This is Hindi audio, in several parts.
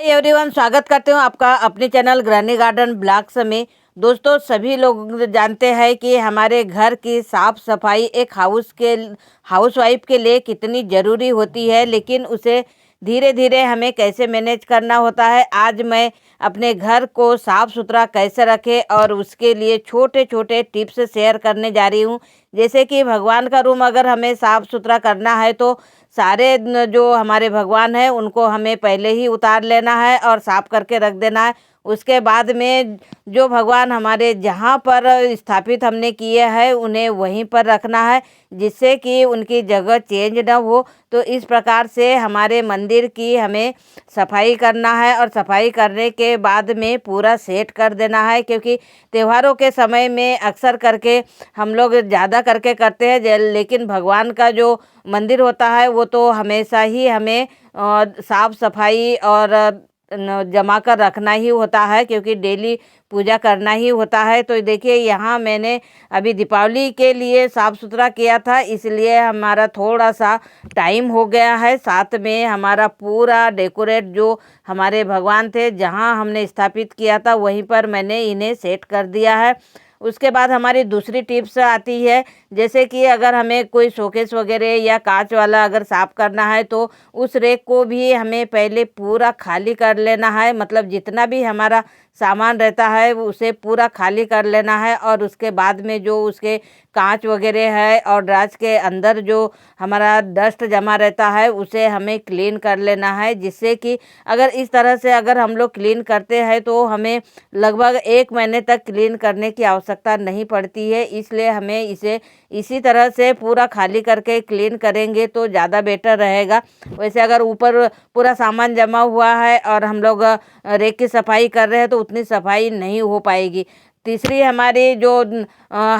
एवरीवन, स्वागत करती हूँ आपका अपने चैनल ग्रैनी गार्डन ब्लॉग्स में। दोस्तों, सभी लोग जानते हैं कि हमारे घर की साफ सफाई एक हाउस वाइफ के लिए कितनी ज़रूरी होती है, लेकिन उसे धीरे धीरे हमें कैसे मैनेज करना होता है। आज मैं अपने घर को साफ सुथरा कैसे रखें और उसके लिए छोटे छोटे टिप्स शेयर करने जा रही हूँ। जैसे कि भगवान का रूम अगर हमें साफ सुथरा करना है तो सारे जो हमारे भगवान हैं उनको हमें पहले ही उतार लेना है और साफ करके रख देना है। उसके बाद में जो भगवान हमारे जहाँ पर स्थापित हमने किए हैं उन्हें वहीं पर रखना है, जिससे कि उनकी जगह चेंज ना हो। तो इस प्रकार से हमारे मंदिर की हमें सफाई करना है और सफाई करने के बाद में पूरा सेट कर देना है, क्योंकि त्योहारों के समय में अक्सर करके हम लोग ज़्यादा करके करते हैं, लेकिन भगवान का जो मंदिर होता है वो तो हमेशा ही हमें साफ सफाई और जमा कर रखना ही होता है, क्योंकि डेली पूजा करना ही होता है। तो देखिए, यहाँ मैंने अभी दीपावली के लिए साफ सुथरा किया था, इसलिए हमारा थोड़ा सा टाइम हो गया है। साथ में हमारा पूरा डेकोरेट जो हमारे भगवान थे जहाँ हमने स्थापित किया था वहीं पर मैंने इन्हें सेट कर दिया है। उसके बाद हमारी दूसरी टिप्स आती है, जैसे कि अगर हमें कोई शोकेस वगैरह या कांच वाला अगर साफ करना है तो उस रैक को भी हमें पहले पूरा खाली कर लेना है। मतलब जितना भी हमारा सामान रहता है उसे पूरा खाली कर लेना है, और उसके बाद में जो उसके कांच वगैरह है और ड्राज के अंदर जो हमारा डस्ट जमा रहता है उसे हमें क्लीन कर लेना है। जिससे कि अगर इस तरह से अगर हम लोग क्लीन करते हैं तो हमें लगभग 1 महीने तक क्लीन करने की आवश्यकता नहीं पड़ती है। इसलिए हमें इसे इसी तरह से पूरा खाली करके क्लीन करेंगे तो ज़्यादा बेटर रहेगा। वैसे अगर ऊपर पूरा सामान जमा हुआ है और हम लोग रेक की सफाई कर रहे हैं तो उतनी सफाई नहीं हो पाएगी। तीसरी हमारी जो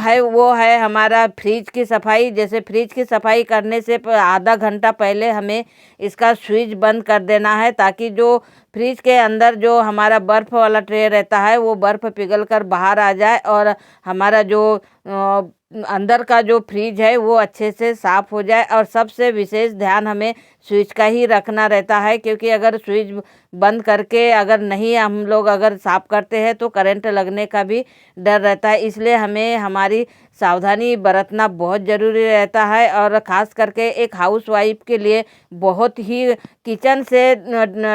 है वो है हमारा फ्रिज की सफाई। जैसे फ्रिज की सफाई करने से आधा घंटा पहले हमें इसका स्विच बंद कर देना है, ताकि जो फ्रिज के अंदर जो हमारा बर्फ़ वाला ट्रे रहता है वो बर्फ़ पिघल कर बाहर आ जाए और हमारा जो अंदर का जो फ्रिज है वो अच्छे से साफ़ हो जाए। और सबसे विशेष ध्यान हमें स्विच का ही रखना रहता है, क्योंकि अगर स्विच बंद करके अगर नहीं हम लोग अगर साफ़ करते हैं तो करंट लगने का भी डर रहता है। इसलिए हमें हमारी सावधानी बरतना बहुत ज़रूरी रहता है, और ख़ास करके एक हाउस वाइफ के लिए बहुत ही किचन से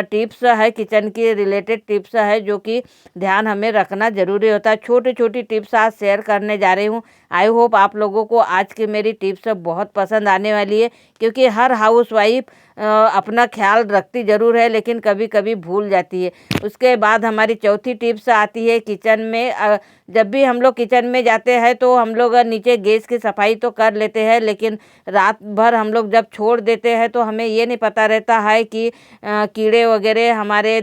टिप्स है, किचन की रिलेटेड टिप्स है जो कि ध्यान हमें रखना ज़रूरी होता है। छोटी छोटी टिप्स आज शेयर करने जा रही हूँ। आई होप आप लोगों को आज की मेरी टिप्स बहुत पसंद आने वाली है, क्योंकि हर हाउस वाइफ अपना ख्याल रखती ज़रूर है लेकिन कभी कभी भूल जाती है। उसके बाद हमारी चौथी टिप्स आती है किचन में। जब भी हम लोग किचन में जाते हैं तो हम लोग नीचे गैस की सफाई तो कर लेते हैं, लेकिन रात भर हम लोग जब छोड़ देते हैं तो हमें ये नहीं पता रहता है कि कीड़े वगैरह हमारे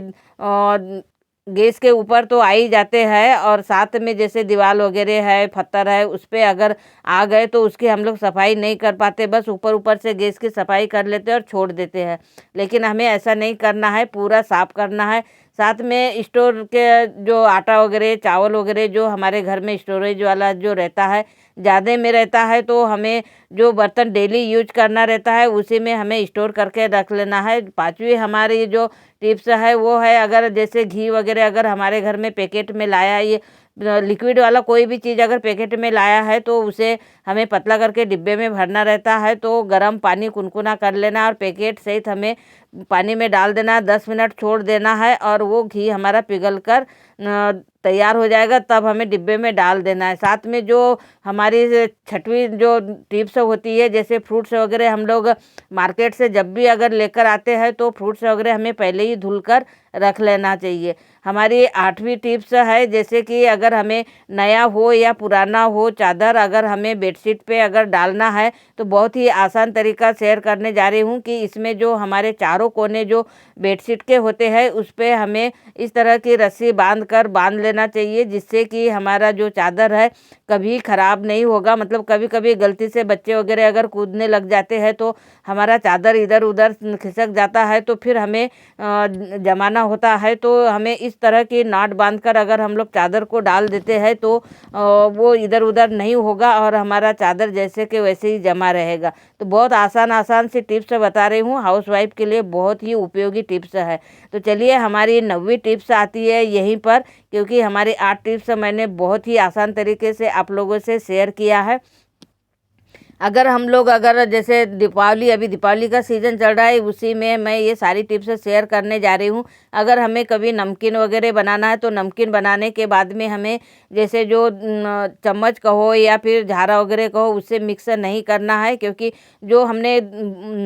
गैस के ऊपर तो आ ही जाते हैं, और साथ में जैसे दीवार वगैरह है, पत्थर है, उस पर अगर आ गए तो उसकी हम लोग सफाई नहीं कर पाते, बस ऊपर ऊपर से गैस की सफाई कर लेते हैं और छोड़ देते हैं। लेकिन हमें ऐसा नहीं करना है, पूरा साफ करना है। साथ में स्टोर के जो आटा वगैरह, चावल वगैरह जो हमारे घर में स्टोरेज वाला जो रहता है, ज़्यादा में रहता है, तो हमें जो बर्तन डेली यूज करना रहता है उसी में हमें स्टोर करके रख लेना है। पांचवी हमारी जो टिप्स है वो है, अगर जैसे घी वगैरह अगर हमारे घर में पैकेट में लाया, ये लिक्विड वाला कोई भी चीज़ अगर पैकेट में लाया है तो उसे हमें पतला करके डिब्बे में भरना रहता है। तो गर्म पानी कुनकुना कर लेना और पैकेट सहित हमें पानी में डाल देना, 10 मिनट छोड़ देना है, और वो घी हमारा पिघल कर तैयार हो जाएगा, तब हमें डिब्बे में डाल देना है। साथ में जो हमारी छठवीं जो टिप्स होती है, जैसे फ्रूट्स वगैरह हम लोग मार्केट से जब भी अगर लेकर आते हैं तो फ्रूट्स वगैरह हमें पहले ही धुलकर रख लेना चाहिए। हमारी आठवीं टिप्स है, जैसे कि अगर हमें नया हो या पुराना हो चादर अगर हमें बेडशीट पे अगर डालना है तो बहुत ही आसान तरीका शेयर करने जा रही हूँ कि इसमें जो हमारे चारों कोने जो बेडशीट के होते हैं उस पे हमें इस तरह की रस्सी बांध लेना चाहिए, जिससे कि हमारा जो चादर है कभी ख़राब नहीं होगा। मतलब कभी कभी गलती से बच्चे वगैरह अगर कूदने लग जाते हैं तो हमारा चादर इधर उधर खिसक जाता है, तो फिर हमें जमाना होता है। तो हमें इस तरह की नाट बांधकर अगर हम लोग चादर को डाल देते हैं तो वो इधर उधर नहीं होगा और हमारा हमारा चादर जैसे कि वैसे ही जमा रहेगा। तो बहुत आसान सी टिप्स बता रही हूँ, हाउसवाइफ के लिए बहुत ही उपयोगी टिप्स है। तो चलिए हमारी 9वीं टिप्स आती है यहीं पर, क्योंकि हमारी 8 टिप्स मैंने बहुत ही आसान तरीके से आप लोगों से शेयर किया है। अगर हम लोग अगर जैसे दीपावली, अभी दीपावली का सीज़न चल रहा है, उसी में मैं ये सारी टिप्स शेयर करने जा रही हूँ। अगर हमें कभी नमकीन वगैरह बनाना है तो नमकीन बनाने के बाद में हमें जैसे जो चम्मच कहो या फिर झारा वगैरह कहो, उससे मिक्स नहीं करना है, क्योंकि जो हमने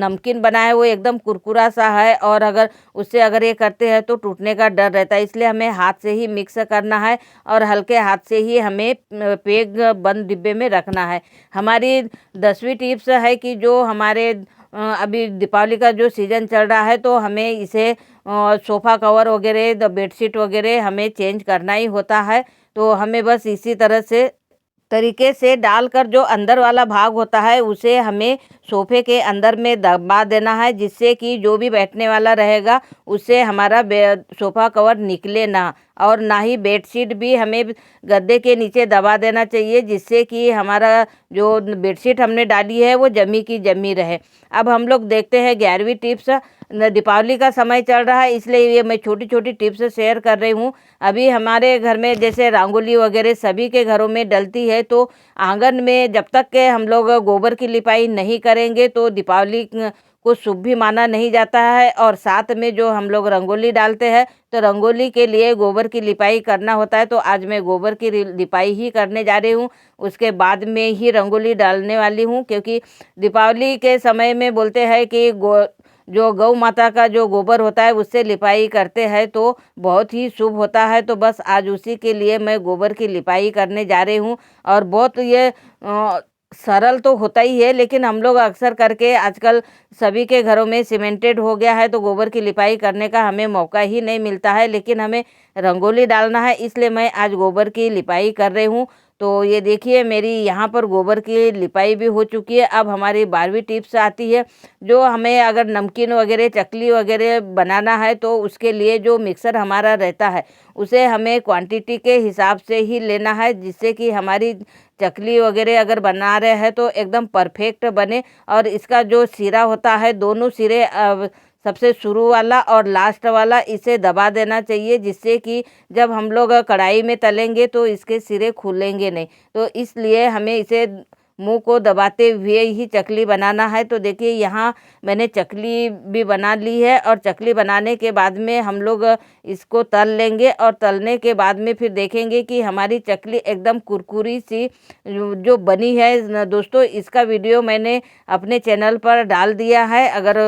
नमकीन बनाया है वो एकदम कुरकुरा सा है, और अगर उससे अगर ये करते हैं तो टूटने का डर रहता है। इसलिए हमें हाथ से ही मिक्स करना है और हल्के हाथ से ही हमें पैक बंद डिब्बे में रखना है। हमारी 10वीं टिप्स है कि जो हमारे अभी दीपावली का जो सीज़न चल रहा है, तो हमें इसे सोफ़ा कवर वगैरह, बेडशीट वगैरह हमें चेंज करना ही होता है। तो हमें बस इसी तरह से तरीके से डालकर जो अंदर वाला भाग होता है उसे हमें सोफे के अंदर में दबा देना है, जिससे कि जो भी बैठने वाला रहेगा उससे हमारा सोफ़ा कवर निकले ना, और ना ही बेडशीट भी हमें गद्दे के नीचे दबा देना चाहिए, जिससे कि हमारा जो बेडशीट हमने डाली है वो जमी की जमी रहे। अब हम लोग देखते हैं 11वीं टिप्स। दीपावली का समय चल रहा है, इसलिए ये मैं छोटी छोटी टिप्स शेयर कर रही हूँ। अभी हमारे घर में जैसे रंगोली वगैरह सभी के घरों में डलती है, तो आंगन में जब तक के हम लोग गोबर की लिपाई नहीं करेंगे तो दीपावली को शुभ भी माना नहीं जाता है। और साथ में जो हम लोग रंगोली डालते हैं तो रंगोली के लिए गोबर की लिपाई करना होता है। तो आज मैं गोबर की लिपाई ही करने जा रही हूँ, उसके बाद में ही रंगोली डालने वाली हूँ, क्योंकि दीपावली के समय में बोलते हैं कि जो गौ माता का जो गोबर होता है उससे लिपाई करते हैं तो बहुत ही शुभ होता है। तो बस आज उसी के लिए मैं गोबर की लिपाई करने जा रही हूँ। और बहुत ये सरल तो होता ही है, लेकिन हम लोग अक्सर करके आजकल सभी के घरों में सीमेंटेड हो गया है, तो गोबर की लिपाई करने का हमें मौका ही नहीं मिलता है। लेकिन हमें रंगोली डालना है, इसलिए मैं आज गोबर की लिपाई कर रही हूँ। तो ये देखिए मेरी यहाँ पर गोबर की लिपाई भी हो चुकी है। अब हमारी 12वीं टिप्स आती है। जो हमें अगर नमकीन वगैरह, चकली वगैरह बनाना है तो उसके लिए जो मिक्सर हमारा रहता है उसे हमें क्वांटिटी के हिसाब से ही लेना है, जिससे कि हमारी चकली वगैरह अगर बना रहे हैं तो एकदम परफेक्ट बने। और इसका जो सिरा होता है, दोनों सिरे सबसे शुरू वाला और लास्ट वाला इसे दबा देना चाहिए, जिससे कि जब हम लोग कढ़ाई में तलेंगे तो इसके सिरे खुलेंगे नहीं। तो इसलिए हमें इसे मुंह को दबाते हुए ही चकली बनाना है। तो देखिए यहाँ मैंने चकली भी बना ली है, और चकली बनाने के बाद में हम लोग इसको तल लेंगे, और तलने के बाद में फिर देखेंगे कि हमारी चकली एकदम कुरकुरी सी जो बनी है। दोस्तों इसका वीडियो मैंने अपने चैनल पर डाल दिया है। अगर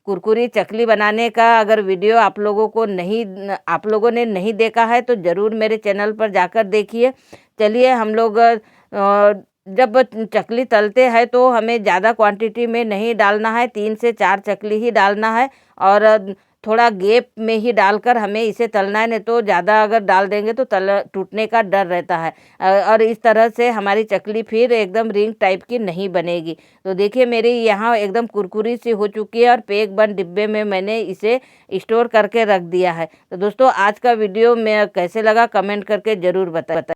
कुरकुरी चकली बनाने का अगर वीडियो आप लोगों ने नहीं देखा है तो ज़रूर मेरे चैनल पर जाकर देखिए। चलिए हम लोग जब चकली तलते हैं तो हमें ज़्यादा क्वांटिटी में नहीं डालना है, 3 से 4 चकली ही डालना है, और थोड़ा गैप में ही डालकर हमें इसे तलना है। नहीं तो ज़्यादा अगर डाल देंगे तो टूटने का डर रहता है, और इस तरह से हमारी चकली फिर एकदम रिंग टाइप की नहीं बनेगी। तो देखिए मेरी यहाँ एकदम कुरकुरी सी हो चुकी है, और पैक बंद डिब्बे में मैंने इसे स्टोर करके रख दिया है। तो दोस्तों आज का वीडियो में कैसे लगा कमेंट करके ज़रूर बताएं।